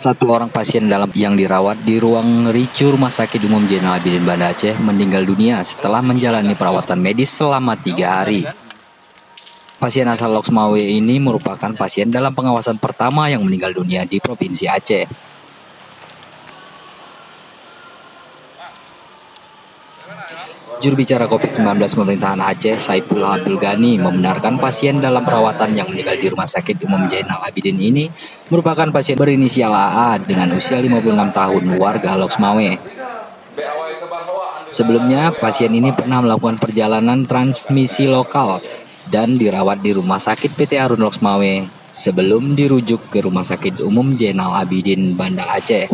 Satu orang pasien dalam yang dirawat di ruang RICU Rumah Sakit Umum Zainal Abidin Banda Aceh meninggal dunia setelah menjalani perawatan medis selama 3 hari. Pasien asal Loksmawe ini merupakan pasien dalam pengawasan pertama yang meninggal dunia di Provinsi Aceh. Juru bicara COVID-19 pemerintahan Aceh, Saipullah Abdul Ghani, membenarkan pasien dalam perawatan yang meninggal di Rumah Sakit Umum Zainal Abidin ini merupakan pasien berinisial AA dengan usia 56 tahun, warga Loksmawe. Sebelumnya, pasien ini pernah melakukan perjalanan transmisi lokal dan dirawat di Rumah Sakit PT Harun Loksmawe sebelum dirujuk ke Rumah Sakit Umum Zainal Abidin Banda Aceh.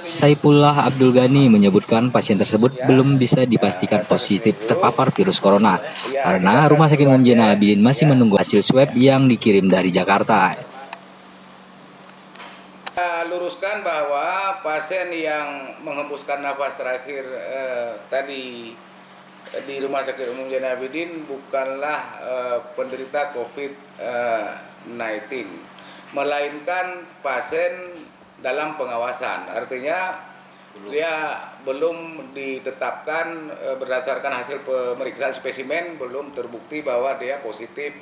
Saipullah Abdul Ghani menyebutkan pasien tersebut belum bisa dipastikan positif terpapar virus corona karena Rumah Sakit Umum Zainal Abidin masih menunggu hasil swab yang dikirim dari Jakarta. Luruskan bahwa pasien yang menghembuskan nafas terakhir tadi di Rumah Sakit Umum Zainal Abidin bukanlah penderita COVID-19, melainkan pasien dalam pengawasan. Artinya dia belum ditetapkan berdasarkan hasil pemeriksaan spesimen, belum terbukti bahwa dia positif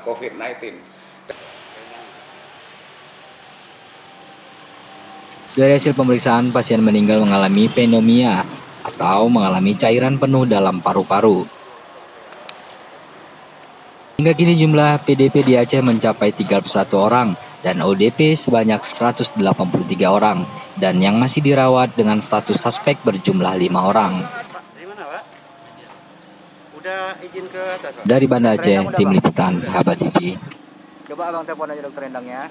COVID-19. Dari hasil pemeriksaan, pasien meninggal mengalami pneumonia atau mengalami cairan penuh dalam paru-paru. Hingga kini jumlah PDP di Aceh mencapai 31 orang dan ODP sebanyak 183 orang dan yang masih dirawat dengan status suspek berjumlah 5 orang. Dari Banda Aceh, Tim Liputan Haba TV. Coba abang telepon aja dokter Endang ya.